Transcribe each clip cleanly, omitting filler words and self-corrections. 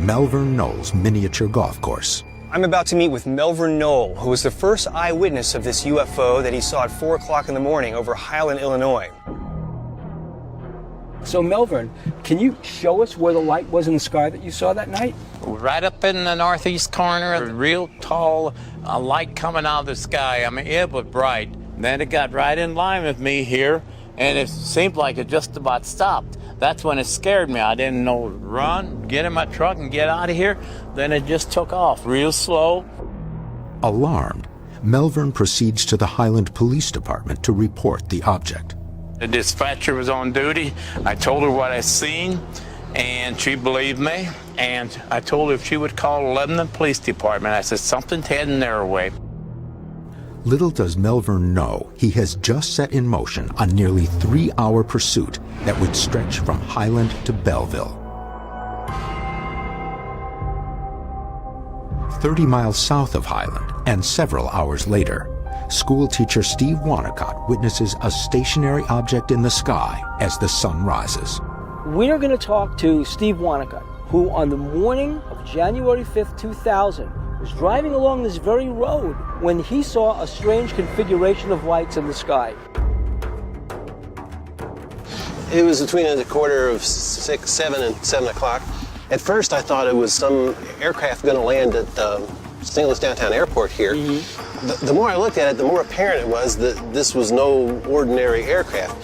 Malvern Knowles Miniature Golf Course. I'm about to meet with Malvern Knoll, who was the first eyewitness of this UFO that he saw at 4 o'clock in the morning over Highland, Illinois. So Malvern, can you show us where the light was in the sky that you saw that night? Right up in the northeast corner, a real tall light coming out of the sky. I mean, it was bright. Then it got right in line with me here, and it seemed like it just about stopped. That's when it scared me. I didn't know, run, get in my truck and get out of here. Then it just took off real slow. Alarmed, Malvern proceeds to the Highland Police Department to report the object. The dispatcher was on duty. I told her what I seen, and she believed me. And I told her if she would call Lebanon Police Department. I said, something's heading their way. Little does Malvern know he has just set in motion a nearly 3-hour pursuit that would stretch from Highland to Belleville. 30 miles south of Highland, and several hours later, school teacher Steve Wanacott witnesses a stationary object in the sky as the sun rises. We are going to talk to Steve Wanacott, who on the morning of January 5th, 2000, was driving along this very road when he saw a strange configuration of lights in the sky. It was between a quarter of 6, 7, and 7 o'clock. At first I thought it was some aircraft going to land at St. Louis Downtown Airport here. The more I looked at it, the more apparent it was that this was no ordinary aircraft.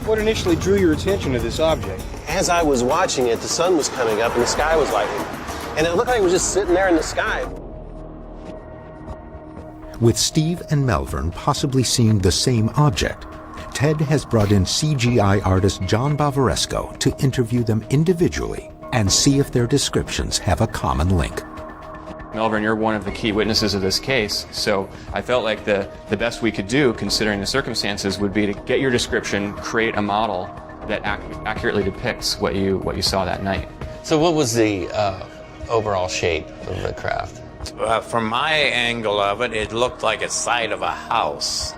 What initially drew your attention to this object? As I was watching it, the sun was coming up and the sky was lighting. And it looked like it was just sitting there in the sky. With Steve and Malvern possibly seeing the same object, Ted has brought in CGI artist John Bavaresco to interview them individually and see if their descriptions have a common link. Malvern, you're one of the key witnesses of this case, so I felt like the best we could do, considering the circumstances, would be to get your description, create a model that accurately depicts what you saw that night. So what was the overall shape of the craft? From my angle of it, it looked like a side of a house.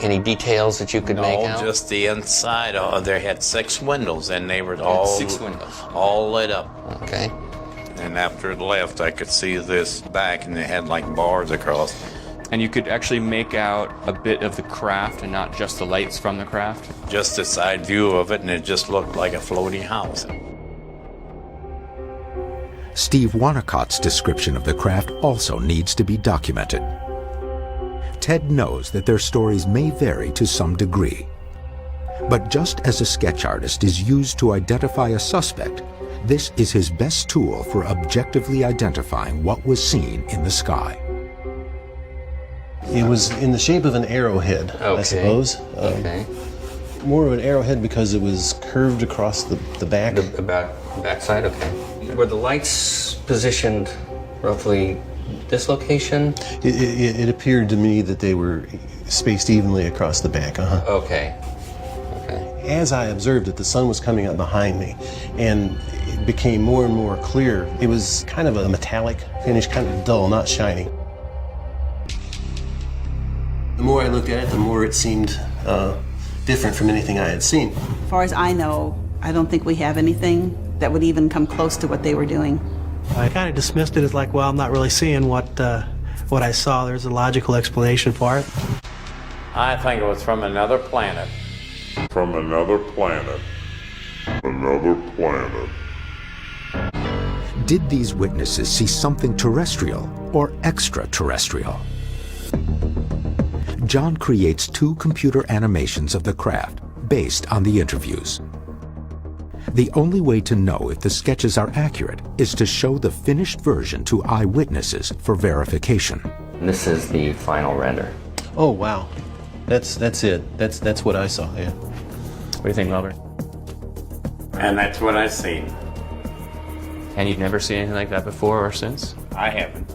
Any details that you could make out? No, just the inside. They had 6 windows, and they were all 6 windows, all lit up. Okay. And after it left, I could see this back, and they had like bars across. And you could actually make out a bit of the craft and not just the lights from the craft? Just a side view of it, and it just looked like a floating house. Steve Wanacott's description of the craft also needs to be documented. Ted knows that their stories may vary to some degree. But just as a sketch artist is used to identify a suspect, this is his best tool for objectively identifying what was seen in the sky. It was in the shape of an arrowhead, Okay. I suppose. Okay. More of an arrowhead because it was curved across the back. The backside, okay. Were the lights positioned roughly this location? It appeared to me that they were spaced evenly across the back. Okay. Okay. As I observed it, the sun was coming up behind me, and it became more and more clear. It was kind of a metallic finish, kind of dull, not shiny. The more I looked at it, the more it seemed different from anything I had seen. As far as I know, I don't think we have anything that would even come close to what they were doing. I kind of dismissed it as like, well, I'm not really seeing what I saw. There's a logical explanation for it. I think it was from another planet. From another planet. Another planet. Did these witnesses see something terrestrial or extraterrestrial? John creates 2 computer animations of the craft based on the interviews. The only way to know if the sketches are accurate is to show the finished version to eyewitnesses for verification. This is the final render. Oh, wow. That's it. That's what I saw, yeah. What do you think, Malvern? And that's what I seen. And you've never seen anything like that before or since? I haven't.